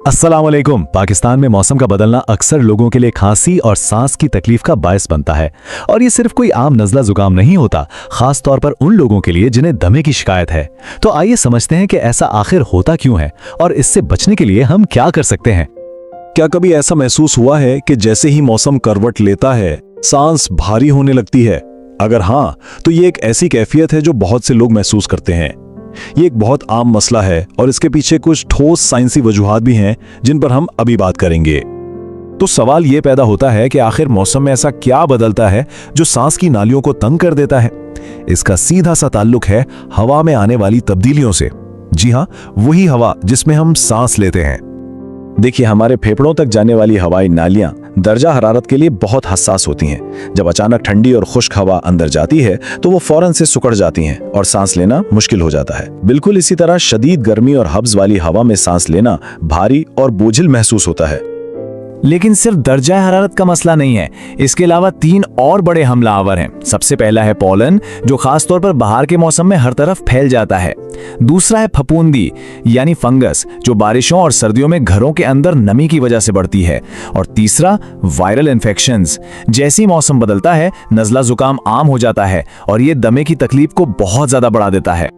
अस्सलाम वालेकुम। पाकिस्तान में मौसम का बदलना अक्सर लोगों के लिए खांसी और सांस की तकलीफ का बायस बनता है। और ये सिर्फ कोई आम नज़ला जुकाम नहीं होता, खास तौर पर उन लोगों के लिए जिन्हें दमे की शिकायत है। तो आइए समझते हैं कि ऐसा आखिर होता क्यों है और इससे बचने के लिए हम क्या कर सकते हैं। क्या कभी ऐसा महसूस हुआ है कि जैसे ही मौसम करवट लेता है सांस भारी होने लगती है? अगर हाँ, तो ये एक ऐसी कैफियत है जो बहुत से लोग महसूस करते हैं। ये एक बहुत आम मसला है और इसके पीछे कुछ ठोस साइंसी वजूहात भी हैं जिन पर हम अभी बात करेंगे। तो सवाल ये पैदा होता है कि आखिर मौसम में ऐसा क्या बदलता है जो सांस की नालियों को तंग कर देता है। इसका सीधा सा ताल्लुक है हवा में आने वाली तब्दीलियों से। जी हाँ, वही हवा जिसमें हम सांस लेते हैं। देखिए, हमारे फेफड़ों तक जाने वाली हवाई नालियां दर्जा हरारत के लिए बहुत हसास होती हैं। जब अचानक ठंडी और खुश्क हवा अंदर जाती है तो वो फौरन से सिकुड़ जाती हैं और सांस लेना मुश्किल हो जाता है। बिल्कुल इसी तरह शदीद गर्मी और हब्स वाली हवा में सांस लेना भारी और बोझिल महसूस होता है। लेकिन सिर्फ दर्जा हरारत का मसला नहीं है, इसके अलावा 3 और बड़े हमलावर हैं। सबसे पहला है पोलन, जो खास तौर पर बाहर के मौसम में हर तरफ फैल जाता है। दूसरा है फफूंदी यानी फंगस, जो बारिशों और सर्दियों में घरों के अंदर नमी की वजह से बढ़ती है। और तीसरा वायरल इन्फेक्शंस। जैसे ही मौसम बदलता है नज़ला जुकाम आम हो जाता है और ये दमे की तकलीफ को बहुत ज्यादा बढ़ा देता है।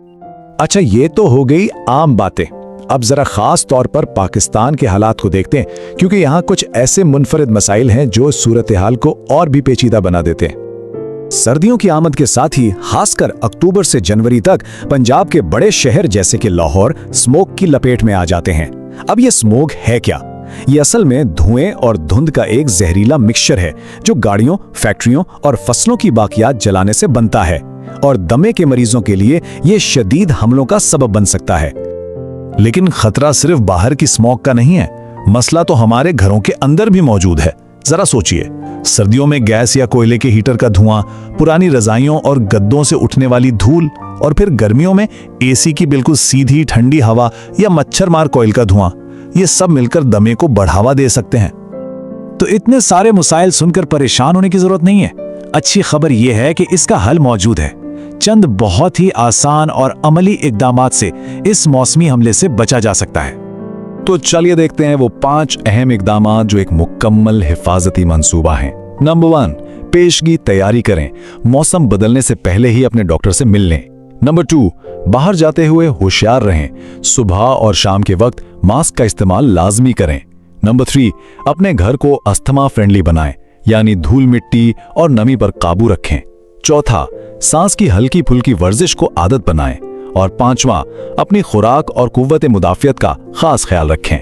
अच्छा, ये तो हो गई आम बातें। अब जरा खास तौर पर पाकिस्तान के हालात को देखते हैं, क्योंकि यहाँ कुछ ऐसे मुनफरिद मसाइल हैं जो सूरत हाल को और भी पेचीदा बना देते हैं। सर्दियों की आमद के साथ ही खासकर अक्टूबर से जनवरी तक पंजाब के बड़े शहर जैसे कि लाहौर स्मोक की लपेट में आ जाते हैं। अब ये स्मोक है क्या? ये असल में धुएं और धुंध का एक जहरीला मिक्सचर है जो गाड़ियों, फैक्ट्रियों और फसलों की बाकियात जलाने से बनता है। और दमे के मरीजों के लिए ये शदीद हमलों का सबब बन सकता है। लेकिन खतरा सिर्फ बाहर की स्मॉग का नहीं है, मसला तो हमारे घरों के अंदर भी मौजूद है। जरा सोचिए, सर्दियों में गैस या कोयले के हीटर का धुआं, पुरानी रजाइयों और गद्दों से उठने वाली धूल, और फिर गर्मियों में एसी की बिल्कुल सीधी ठंडी हवा या मच्छर मार कोयल का धुआं, ये सब मिलकर दमे को बढ़ावा दे सकते हैं। तो इतने सारे मसाइल सुनकर परेशान होने की जरूरत नहीं है। अच्छी खबर यह है कि इसका हल मौजूद है। चंद बहुत ही आसान और अमली इकदामात से इस मौसमी हमले से बचा जा सकता है। तो चलिए देखते हैं वो 5 अहम इकदामात जो एक मुकम्मल हिफाजती मंसूबा है। नंबर 1, पेशगी तैयारी करें। मौसम बदलने से पहले ही अपने डॉक्टर से मिल लें। नंबर 2, बाहर जाते हुए होशियार रहें। सुबह और शाम के वक्त मास्क का इस्तेमाल लाजमी करें। नंबर 3, अपने घर को अस्थमा फ्रेंडली बनाएं, यानी धूल मिट्टी और नमी पर काबू रखें। चौथा, सांस की हल्की फुल्की वर्जिश को आदत बनाएं। और 5वां, अपनी खुराक और कुव्वत मुदाफियत का खास ख्याल रखें।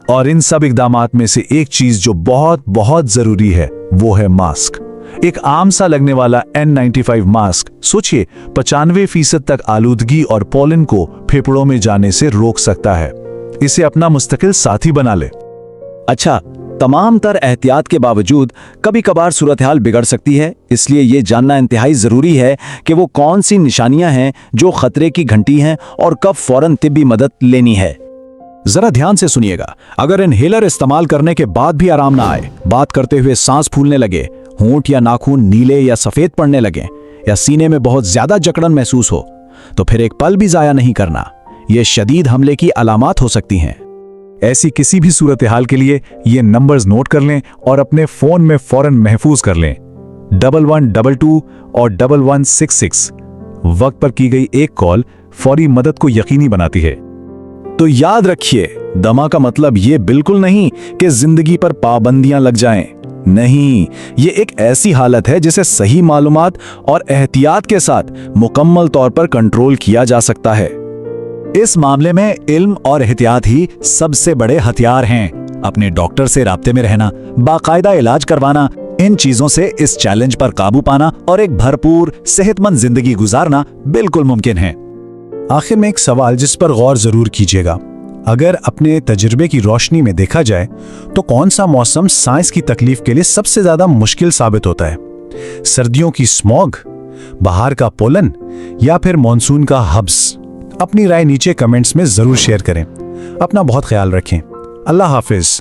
और इन सब इकदामात में से एक चीज जो बहुत बहुत जरूरी है वो है मास्क। एक आम सा लगने वाला N95 मास्क, सोचिए, 95% तक आलूदगी और पोलन को फेफड़ों में जाने से रोक सकता है। इसे अपना मुस्तकिल साथी बना ले। अच्छा, तमाम तर एहतियात के बावजूद कभी कभार सूरत हाल बिगड़ सकती है, इसलिए ये जानना इंतहाई ज़रूरी है कि वो कौन सी निशानियां हैं जो खतरे की घंटी हैं और कब फौरन तिब्बी मदद लेनी है। जरा ध्यान से सुनिएगा। अगर इनहेलर इस्तेमाल करने के बाद भी आराम ना आए, बात करते हुए सांस फूलने लगे, होंठ या नाखून नीले या सफेद पड़ने लगे, या सीने में बहुत ज्यादा जकड़न महसूस हो, तो फिर एक पल भी जाया नहीं करना। ये शदीद हमले की अलामात हो सकती हैं। ऐसी किसी भी सूरत हाल के लिए ये नंबर्स नोट कर लें और अपने फोन में फौरन महफूज कर लें। 1122 और 1166। वक्त पर की गई एक कॉल फौरी मदद को यकीनी बनाती है। तो याद रखिए, दमा का मतलब ये बिल्कुल नहीं कि जिंदगी पर पाबंदियां लग जाएं। नहीं, ये एक ऐसी हालत है जिसे सही मालूमात और एहतियात के साथ मुकम्मल तौर पर कंट्रोल किया जा सकता है। इस मामले में इल्म और एहतियात ही सबसे बड़े हथियार हैं। अपने डॉक्टर से राब्ते में रहना, बाकायदा इलाज करवाना, इन चीजों से इस चैलेंज पर काबू पाना और एक भरपूर सेहतमंद जिंदगी गुजारना बिल्कुल मुमकिन है। आखिर में एक सवाल जिस पर गौर जरूर कीजिएगा। अगर अपने तजुर्बे की रोशनी में देखा जाए तो कौन सा मौसम साइंस की तकलीफ के लिए सबसे ज्यादा मुश्किल साबित होता है? सर्दियों की स्मॉग, बाहर का पोलन, या फिर मॉनसून का हब्स? अपनी राय नीचे कमेंट्स में जरूर शेयर करें। अपना बहुत ख्याल रखें। अल्लाह हाफिज।